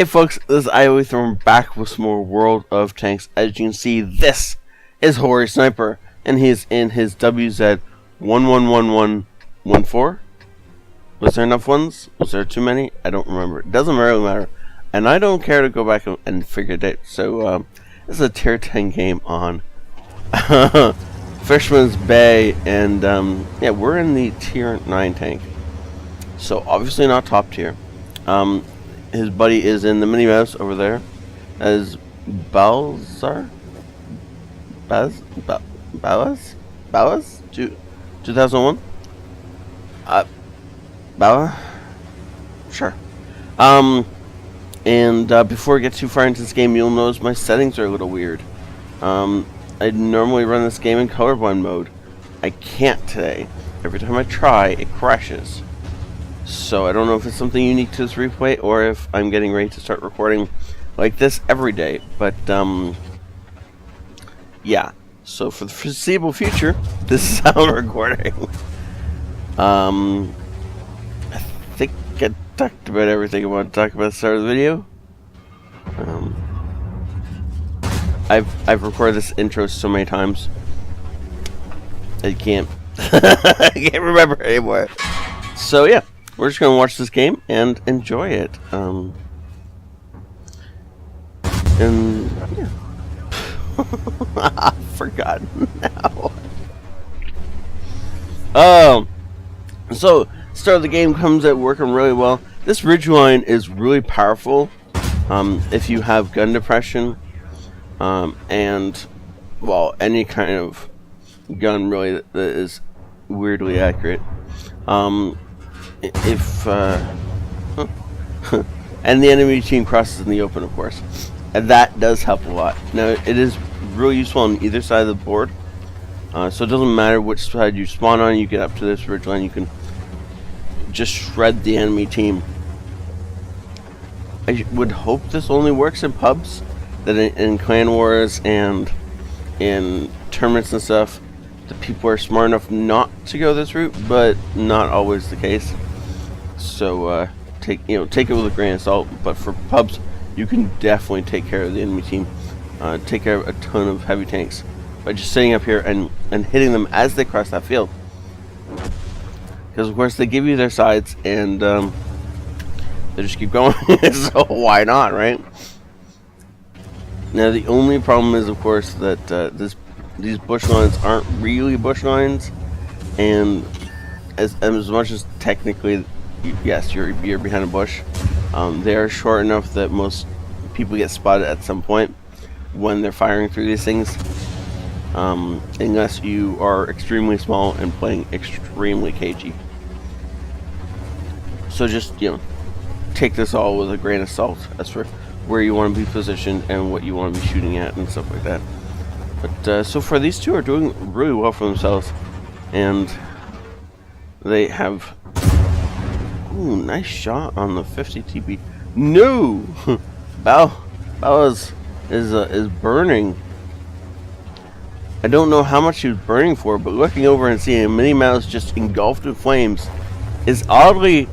Hey folks, this is ioEther back with some more World of Tanks. As you can see, this is Hori Sniper, and he's in his WZ-11114. Was there enough ones? Was there too many? I don't remember. It doesn't really matter. And I don't care to go back and figure it out. So, this is a tier 10 game on Fisherman's Bay, and yeah, we're in the tier 9 tank. So, obviously not top tier. His buddy is in the Mini Mouse over there as Balzar? Baz? 2001? Bala? Sure. And before I get too far into this game, you'll notice my settings are a little weird. I normally run this game in colorblind mode. I can't today. Every time I try, it crashes. So I don't know if it's something unique to this replay or if I'm getting ready to start recording like this every day. But yeah. So for the foreseeable future, this is how I'm recording. I think I talked about everything I want to talk about at the start of the video. I've recorded this intro so many times I can't I can't remember anymore. So yeah. We're just going to watch this game and enjoy it. And, yeah. I've forgotten now. So, start of the game comes out working really well. This ridgeline is really powerful if you have gun depression. And, well, any kind of gun really that is weirdly accurate. If and the enemy team crosses in the open, of course, and that does help a lot. Now it is really useful on either side of the board, so it doesn't matter which side you spawn on. You get up to this ridgeline, you can just shred the enemy team. I would hope this only works in pubs, that in clan wars and in tournaments and stuff, the people are smart enough not to go this route, but not always the case. So take it with a grain of salt. But for pubs, you can definitely take care of the enemy team, take care of a ton of heavy tanks by just sitting up here and hitting them as they cross that field. Because of course they give you their sides and they just keep going. So why not, right? Now the only problem is, of course, that these bush lines aren't really bush lines, and as much as technically, yes, you're behind a bush, they are short enough that most people get spotted at some point when they're firing through these things, unless you are extremely small and playing extremely cagey. So just, take this all with a grain of salt as for where you want to be positioned and what you want to be shooting at and stuff like that. But so far, these two are doing really well for themselves, and they have. Ooh, nice shot on the 50 TP. No, Bowers is burning. I don't know how much he was burning for, but looking over and seeing a Mini Mouse just engulfed in flames is oddly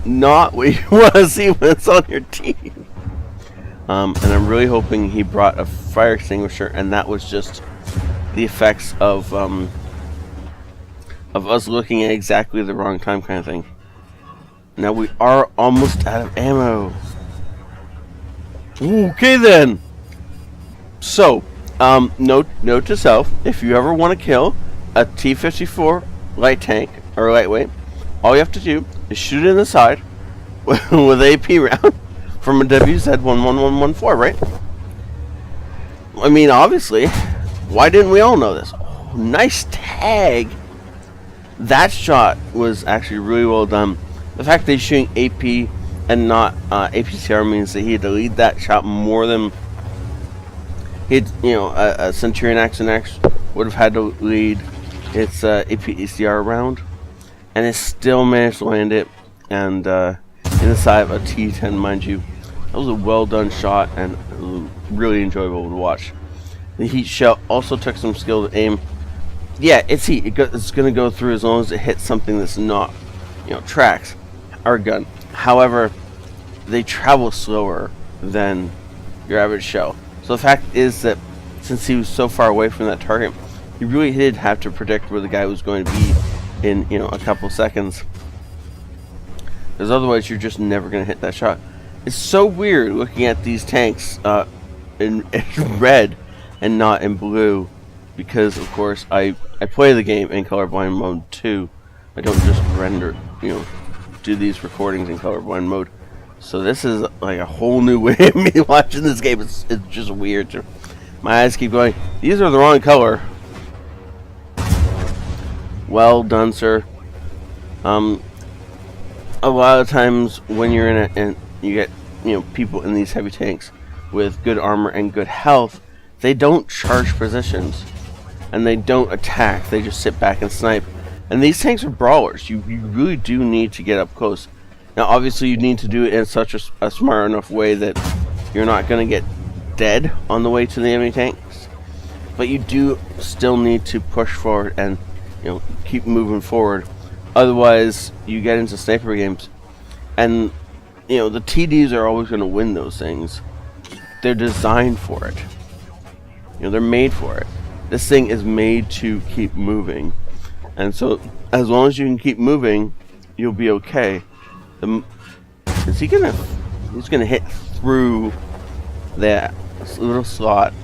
not what you want to see when it's on your team. And I'm really hoping he brought a fire extinguisher, and that was just the effects of us looking at exactly the wrong time kind of thing. Now we are almost out of ammo. Okay then. So, note to self: if you ever want to kill a T-54 light tank or lightweight, all you have to do is shoot it in the side with AP round from a WZ-11114, right? I mean, obviously, why didn't we all know this? Oh, nice tag. That shot was actually really well done. The fact that he's shooting AP and not APCR means that he had to lead that shot more than he'd, a Centurion X would have had to lead its APCR round, and it still managed to land it, and in the side of a T10, mind you. That was a well done shot and really enjoyable to watch. The heat shell also took some skill to aim. Yeah, it's heat. It's going to go through as long as it hits something that's not, tracks or gun. However, they travel slower than your average shell. So the fact is that since he was so far away from that target, he really did have to predict where the guy was going to be in, you know, a couple seconds. Because otherwise you're just never going to hit that shot. It's so weird looking at these tanks in red and not in blue. Because, of course, I play the game in colorblind mode too. I don't just render, you know, do these recordings in colorblind mode. So this is like a whole new way of me watching this game. It's just weird. My eyes keep going, these are the wrong color. Well done, sir. A lot of times when you're in it and you get, you know, people in these heavy tanks with good armor and good health, they don't charge positions and they don't attack. They just sit back and snipe. And these tanks are brawlers. You really do need to get up close. Now, obviously, you need to do it in such a smart enough way that you're not going to get dead on the way to the enemy tanks. But you do still need to push forward and, you know, keep moving forward. Otherwise, you get into sniper games, and you know the TDs are always going to win those things. They're designed for it. You know, they're made for it. This thing is made to keep moving, and so as long as you can keep moving, you'll be okay. Is he gonna? He's gonna hit through that little slot.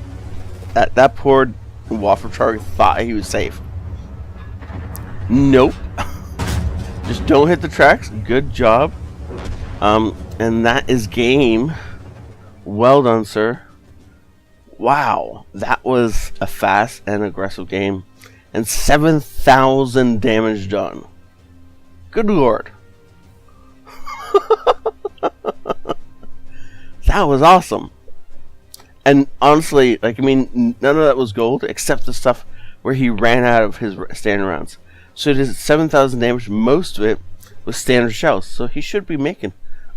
That poor waffle target thought he was safe. Nope. Just don't hit the tracks. Good job. And that is game. Well done, sir. Wow, that was a fast and aggressive game, and 7,000 damage done. Good lord. That was awesome. And honestly, like, I mean, none of that was gold except the stuff where he ran out of his standard rounds. So it is 7,000 damage. Most of it was standard shells, so he should be making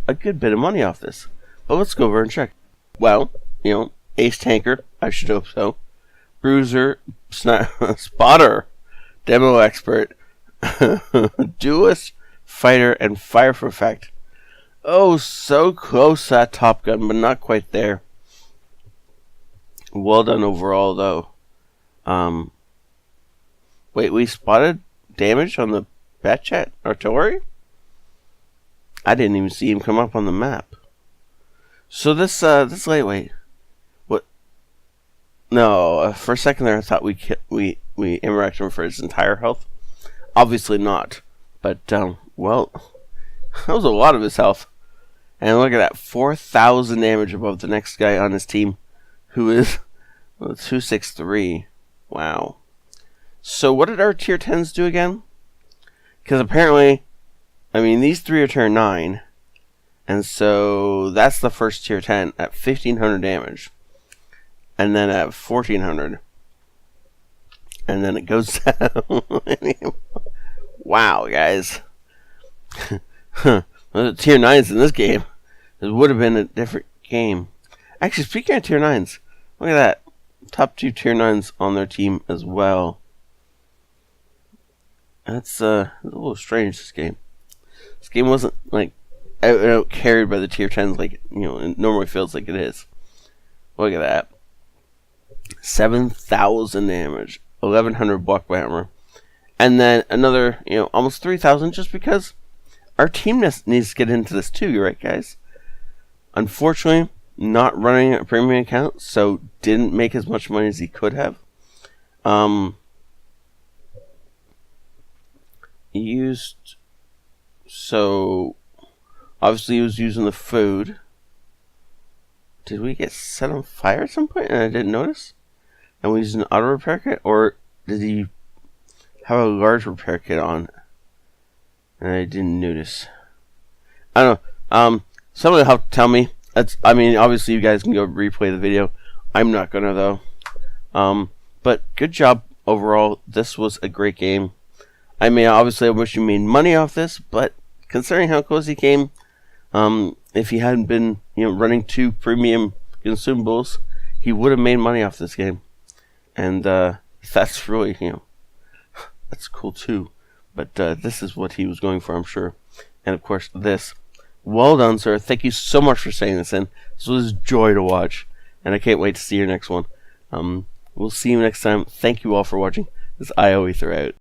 a good bit of money off this. But let's go over and check. Well, you know, ace tanker, I should hope so. Bruiser, spotter, demo expert, duelist, fighter, and fire for effect. Oh, so close, that Top Gun, but not quite there. Well done overall, though. Wait, we spotted damage on the Batchat artillery? I didn't even see him come up on the map. So this lightweight, what? No, for a second there I thought we interacted him for his entire health. Obviously not, but well, that was a lot of his health. And look at that, 4,000 damage above the next guy on his team, who is 263. Wow. So what did our tier 10s do again? Because apparently, I mean, these three are tier 9. And so that's the first tier 10 at 1,500 damage. And then at 1,400. And then it goes down. Wow, guys. Tier 9s in this game. It would have been a different game. Actually, speaking of tier 9s, look at that. Top 2 tier 9s on their team as well. That's a little strange, this game. This game wasn't, like, out carried by the tier 10s like, you know, it normally feels like it is. Look at that. 7,000 damage. 1,100 block by armor. And then another, you know, almost 3,000 just because our team needs to get into this too, right, guys? Unfortunately, not running a premium account, so didn't make as much money as he could have. So obviously he was using the food. Did we get set on fire at some point and I didn't notice? And we used an auto repair kit, or did he have a large repair kit on and I didn't notice? I don't know. Somebody help tell me. I mean, obviously you guys can go replay the video. I'm not gonna though. But good job overall. This was a great game. I mean, obviously I wish you made money off this, but considering how close he came, if he hadn't been, you know, running 2 premium consumables, he would have made money off this game. And that's really, you know, that's cool too. But this is what he was going for, I'm sure. And of course, this Well done, sir. Thank you so much for saying this in. This was a joy to watch, and I can't wait to see your next one. We'll see you next time. Thank you all for watching. This is ioEther out.